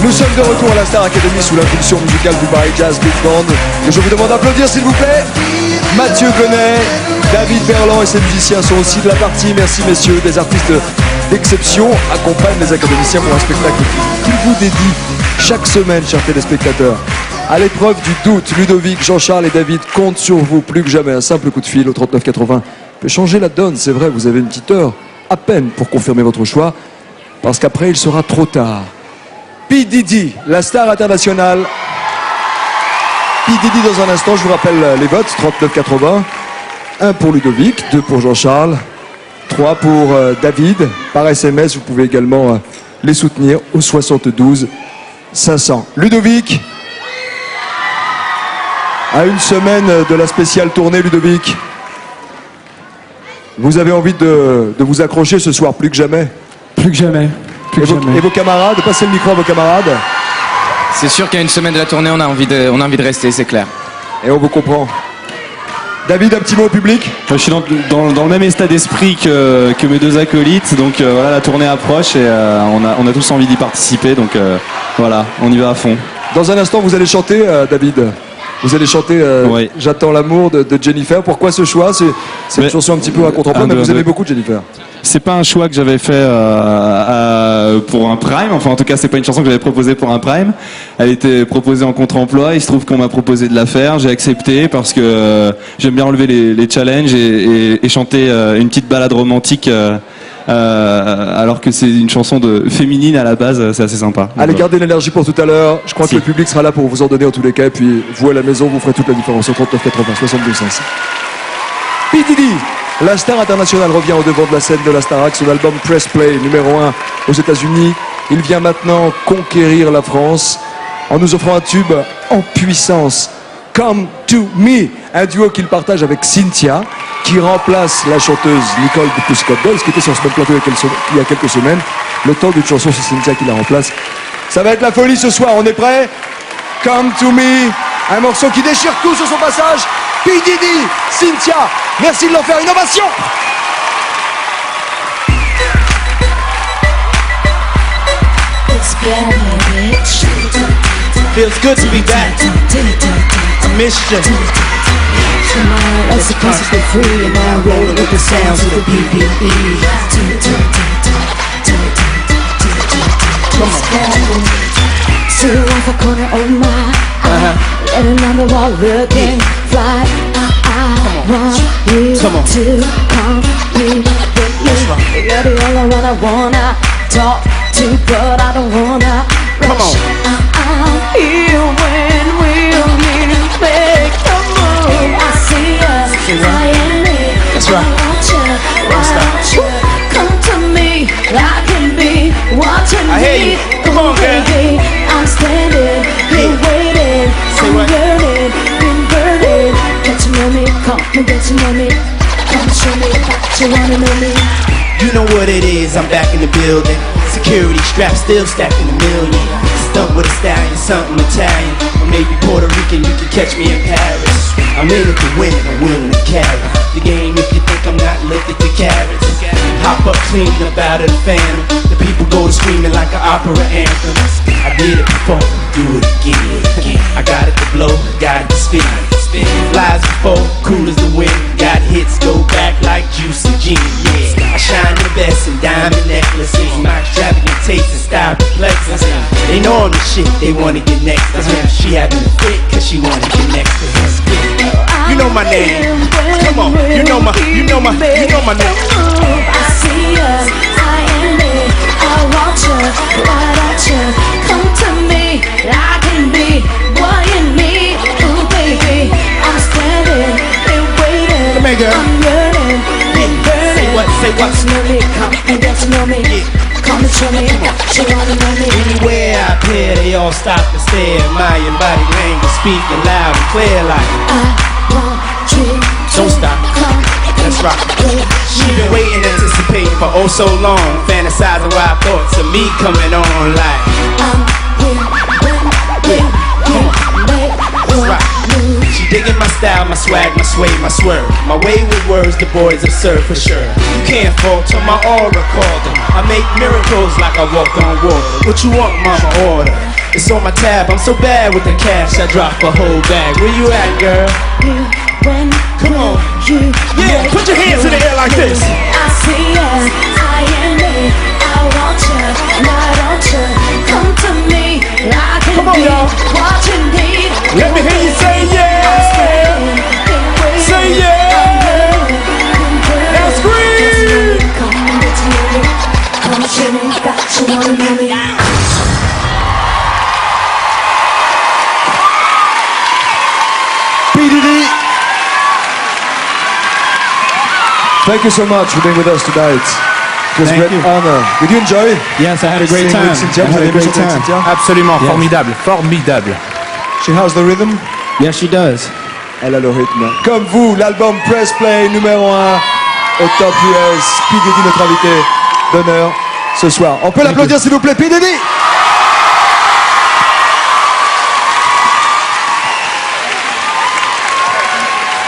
Nous sommes de retour à la Star Academy sous l'impulsion musicale du Paris Jazz Big Band. Que je vous demande d'applaudir s'il vous plaît. Mathieu Gonnet, David Berland et ses musiciens sont aussi de la partie. Merci messieurs, des artistes d'exception accompagnent les académiciens pour un spectacle qu'ils vous dédient chaque semaine, chers téléspectateurs. À l'épreuve du doute, Ludovic, Jean-Charles et David comptent sur vous plus que jamais. Un simple coup de fil au 3980 peut changer la donne, c'est vrai, vous avez une petite heure à peine pour confirmer votre choix, parce qu'après il sera trop tard. P. Diddy, la star internationale. P. Diddy dans un instant, je vous rappelle les votes, 39-80. 1 pour Ludovic, 2 pour Jean-Charles, 3 pour David. Par SMS, vous pouvez également les soutenir au 72 500. Ludovic, à une semaine de la spéciale tournée, Ludovic, vous avez envie de vous accrocher ce soir, plus que jamais. Plus que jamais. Et vos camarades, passez le micro à vos camarades. C'est sûr qu'à une semaine de la tournée, on a envie de rester, c'est clair. Et on vous comprend. David, un petit mot au public. Je suis dans le même état d'esprit que mes deux acolytes, donc voilà, la tournée approche et on a tous envie d'y participer, donc voilà, on y va à fond. Dans un instant, vous allez chanter, David. Vous allez chanter oui. J'attends l'amour de Jennifer. Pourquoi ce choix? C'est une chanson un petit peu à contre-emploi, mais vous aimez beaucoup Jennifer. C'est pas un choix que j'avais fait pour un prime, enfin en tout cas c'est pas une chanson que j'avais proposée pour un prime. Elle était proposée en contre-emploi, il se trouve qu'on m'a proposé de la faire, j'ai accepté parce que j'aime bien relever les challenges et chanter une petite balade romantique alors que c'est une chanson féminine à la base, c'est assez sympa. Allez, gardez l'énergie pour tout à l'heure. Je crois que le public sera là pour vous en donner en tous les cas. Et puis vous à la maison, vous ferez toute la différence au 39-80, 72 500. P. Diddy, la star internationale, revient au devant de la scène de la Starac. Son album Press Play, numéro 1 aux États-Unis. Il vient maintenant conquérir la France en nous offrant un tube en puissance. Come to Me, un duo qu'il partage avec Cynthia, qui remplace la chanteuse Nicole de Pussycat Dolls, qui était sur ce même plateau il y a quelques semaines. Le temps d'une chanson, c'est Cynthia qui la remplace. Ça va être la folie ce soir, on est prêts? Come to Me, un morceau qui déchire tout sur son passage. P. Diddy, Cynthia, merci de leur faire une ovation. Feels good to be back. I missed you. As the process is free and now rolling with the sounds of the BPE. Sit off a corner of my eye, letting on the wall looking fly. I want you to come be with me. You're the only one I wanna talk to, but I don't wanna rush. I'm here when we'll make the move. I see us, I am me. That's right. I want you. Come to me, I can be watching me. I hear you. Come on, girl. Baby, I'm standing here waiting. I'm yearning, been burning. Get to know me, come and get to know me. Come show me that you wanna know me. You know what it is, I'm back in the building. Security strapped, still stacking a million. Stunt with a stallion, something Italian. Or maybe Puerto Rican, you can catch me in Paris. I'm in it to win, I'm willing to carry the game if you think I'm not lifted to carrots. Hop up clean up out of the phantom. The people go to screaming like an opera anthem. I did it before, do it again. I got it to blow, got it to spin. Flies before, cool as the wind. Got hits, go back like juice and gin. Yeah, I shine the best in diamond necklaces. My extravagant taste and style perplexes. They know I'm the shit, they wanna get next to him. She having a fit, cause she wanna get next to him. You know my name. Come on, you know my name. I see us, I am it. I want you, why don't you come to me? I can be boy in me. Ooh baby, I'm standing and waiting. Come here, girl. I'm yearning, been burning. Say what? Get to know me, come and get to know me. Come and show me, she wanna know me. Anywhere I appear, they all stop and stare. My embodied language speaking loud and clear like I want you don't stop. come. That's right. She been waiting, anticipating for oh so long, fantasizing wild thoughts of me coming on like I'm here when make that's right. She digging my style, my swag, my sway, my swerve. My way with words, the boys observe for sure. You can't falter, my aura called them. I make miracles like I walked on water. What you want, mama, order? It's on my tab, I'm so bad with the cash, I drop a whole bag. Where you at, girl? When Come on. Yeah, put your hands in the air like this. I see us, I am me. I want you, and I don't you. Come to me, I can Come on, be y'all. what you need. Let me hear you say yeah. Say yeah. Now scream. Come to me, come to me, got you wanna know me. PDD. Thank you so much for being with us tonight. It was a Thank great you. honor. Did you enjoy? Yes, I had a great Sing time. with Cynthia, I vous had avez a aimé great chanter avec time. Cynthia? Absolument, Yes. formidable, formidable. She has the rhythm. Yes, she does. Elle a le rythme. Comme vous, l'album Press Play numéro 1 au top US. P. Diddy, notre invité d'honneur ce soir. On peut l'applaudir s'il vous plaît, P. Diddy.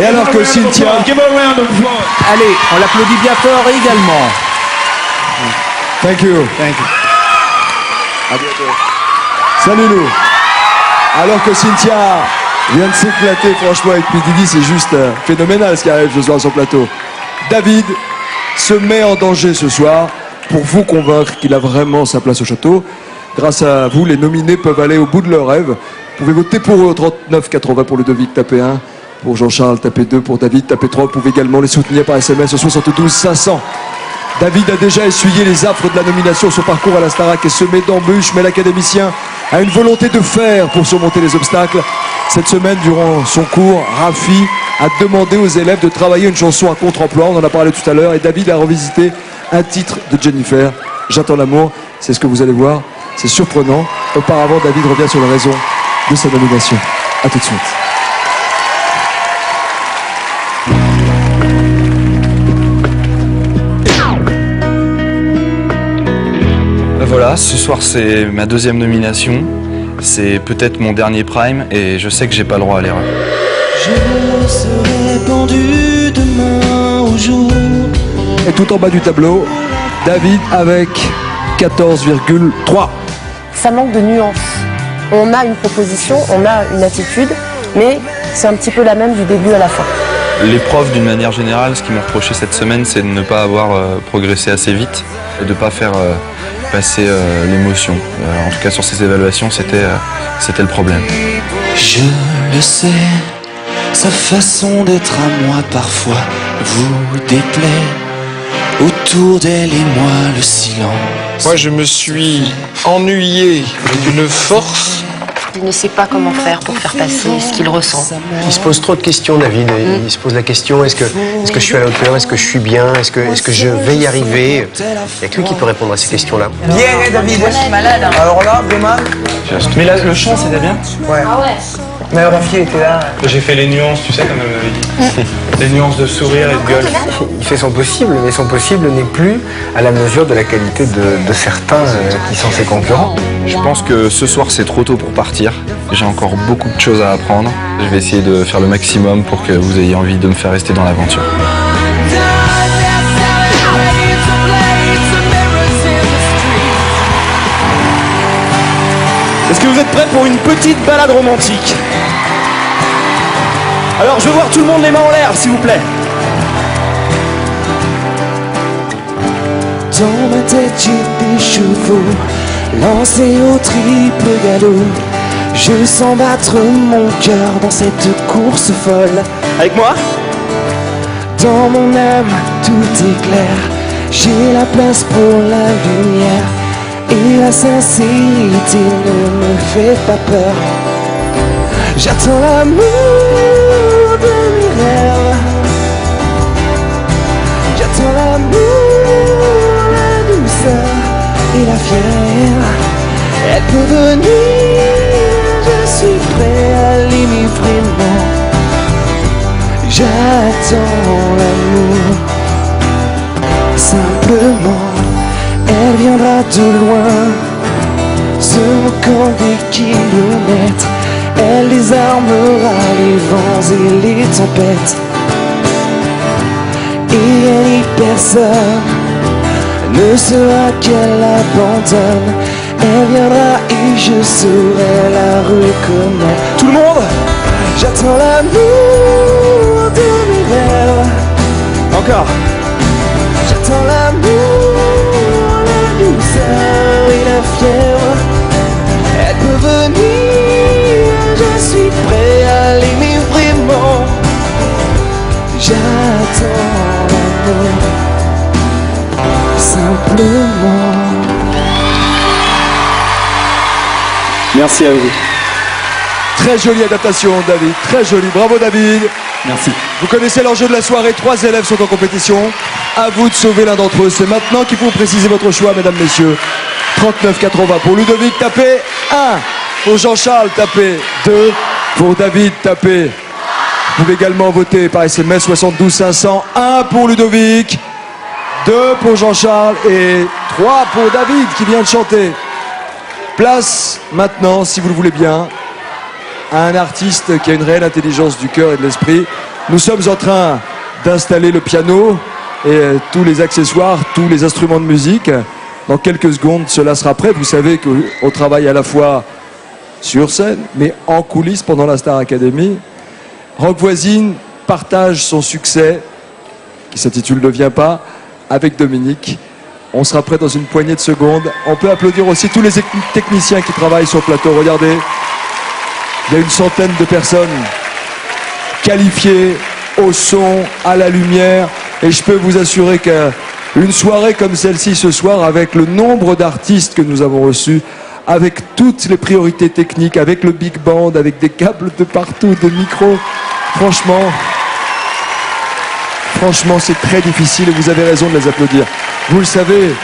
Et alors que Cynthia... Allez, on l'applaudit bien fort également. Thank you. Thank you. À bientôt. Salut Lou. Alors que Cynthia vient de s'éclater franchement avec P. Diddy, c'est juste phénoménal ce qui arrive ce soir sur le plateau. David se met en danger ce soir pour vous convaincre qu'il a vraiment sa place au château. Grâce à vous, les nominés peuvent aller au bout de leur rêve. Vous pouvez voter pour eux au 39,80 pour Ludovic, tapez 1. Pour Jean-Charles, tapez 2. Pour David, tapez 3. Vous pouvez également les soutenir par SMS au 72 500. David a déjà essuyé les affres de la nomination. Son parcours à la Starac est semé d'embûches, mais l'académicien a une volonté de fer pour surmonter les obstacles. Cette semaine, durant son cours, Rafi a demandé aux élèves de travailler une chanson à contre-emploi. On en a parlé tout à l'heure. Et David a revisité un titre de Jennifer, J'attends l'amour. C'est ce que vous allez voir. C'est surprenant. Auparavant, David revient sur les raisons de sa nomination. A tout de suite. Voilà, ce soir c'est ma deuxième nomination, c'est peut-être mon dernier prime et je sais que j'ai pas le droit à l'erreur. Je serai pendu demain au jour. Et tout en bas du tableau, David avec 14,3. Ça manque de nuances. On a une proposition, on a une attitude, mais c'est un petit peu la même du début à la fin. Les profs d'une manière générale, ce qu'ils m'ont reproché cette semaine, c'est de ne pas avoir progressé assez vite et de ne pas faire passer l'émotion. En tout cas sur ces évaluations, c'était le problème. Je le sais, sa façon d'être à moi parfois vous déplaît. Autour d'elle et moi, le silence. Moi, je me suis ennuyé d'une force. Il ne sait pas comment faire pour faire passer ce qu'il ressent. Il se pose trop de questions, David. Il se pose la question, est-ce que je suis à la hauteur, est-ce que je suis bien, est-ce que je vais y arriver? Il n'y a que lui qui peut répondre à ces questions-là. Bien, David. Moi, je suis malade. Hein. Alors là, Béman. Mais là, le chant, c'était bien. Ouais. Ah ouais. Mais Rafi était là. J'ai fait les nuances, tu sais, comme elle m'avait dit. Les nuances de sourire et de gueule. Il fait son possible, mais son possible n'est plus à la mesure de la qualité de certains qui sont ses concurrents. Je pense que ce soir, c'est trop tôt pour partir. J'ai encore beaucoup de choses à apprendre. Je vais essayer de faire le maximum pour que vous ayez envie de me faire rester dans l'aventure. Est-ce que vous êtes prêts pour une petite balade romantique? Alors, je veux voir tout le monde les mains en l'air, s'il vous plaît. Dans ma tête j'ai des chevaux lancés au triple galop. Je sens battre mon cœur dans cette course folle. Avec moi? Dans mon âme tout est clair. J'ai la place pour la lumière. Et la sincérité ne me fait pas peur. J'attends l'amour de mes rêves. J'attends l'amour, la douceur et la fièvre. Elle peut venir, je suis prêt à l'aimer vraiment. J'attends l'amour, simplement. Elle viendra de loin, se moquant des kilomètres. Elle désarmera les vents et les tempêtes. Et elle n'y personne ne sera qu'elle abandonne. viendra et je saurai la reconnaître. Tout le monde, j'attends l'amour de mes rêves. Encore. J'attends l'amour, la douceur et la fièvre. Elle peut venir, je suis prêt à l'aimer vraiment. J'attends l'amour, simplement. Merci à vous. Très jolie adaptation, David. Très jolie. Bravo, David. Merci. Vous connaissez l'enjeu de la soirée. 3 élèves sont en compétition. À vous de sauver l'un d'entre eux. C'est maintenant qu'il faut préciser votre choix, mesdames, messieurs. 39,80 pour Ludovic, tapez 1. Pour Jean-Charles, tapez 2. Pour David, tapez. Vous pouvez également voter par SMS 72 500. 1 pour Ludovic, 2 pour Jean-Charles et 3 pour David qui vient de chanter. Place maintenant, si vous le voulez bien, à un artiste qui a une réelle intelligence du cœur et de l'esprit. Nous sommes en train d'installer le piano et tous les accessoires, tous les instruments de musique. Dans quelques secondes, cela sera prêt. Vous savez qu'on travaille à la fois sur scène, mais en coulisses pendant la Star Academy. Rock Voisine partage son succès, qui s'intitule Ne viens pas, avec Dominique. On sera prêt dans une poignée de secondes. On peut applaudir aussi tous les techniciens qui travaillent sur le plateau. Regardez, il y a une centaine de personnes qualifiées au son, à la lumière. Et je peux vous assurer qu'une soirée comme celle-ci ce soir, avec le nombre d'artistes que nous avons reçus, avec toutes les priorités techniques, avec le big band, avec des câbles de partout, des micros, franchement, c'est très difficile et vous avez raison de les applaudir. Vous le savez,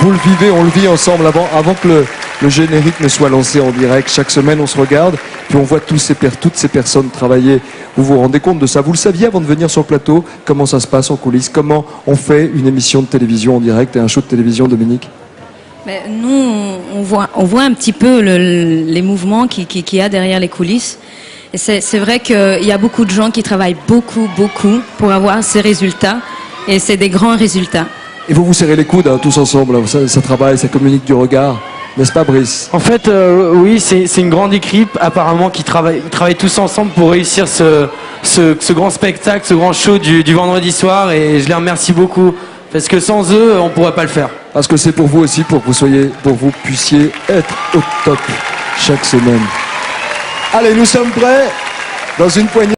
vous le vivez, on le vit ensemble avant que le générique ne soit lancé en direct. Chaque semaine, on se regarde, puis on voit toutes ces personnes travailler. Vous vous rendez compte de ça? Vous le saviez avant de venir sur le plateau? Comment ça se passe en coulisses? Comment on fait une émission de télévision en direct et un show de télévision, Dominique? Mais nous, on voit un petit peu les mouvements qu'il y a derrière les coulisses. Et c'est vrai qu'il y a beaucoup de gens qui travaillent beaucoup pour avoir ces résultats. Et c'est des grands résultats. Et vous vous serrez les coudes, hein, tous ensemble, ça travaille, ça communique du regard, n'est-ce pas, Brice? En fait, oui, c'est une grande équipe apparemment qui travaille tous ensemble pour réussir ce grand spectacle, ce grand show du vendredi soir, et je les remercie beaucoup parce que sans eux, on pourrait pas le faire. Parce que c'est pour vous aussi, pour que vous puissiez être au top chaque semaine. Allez, nous sommes prêts dans une poignée.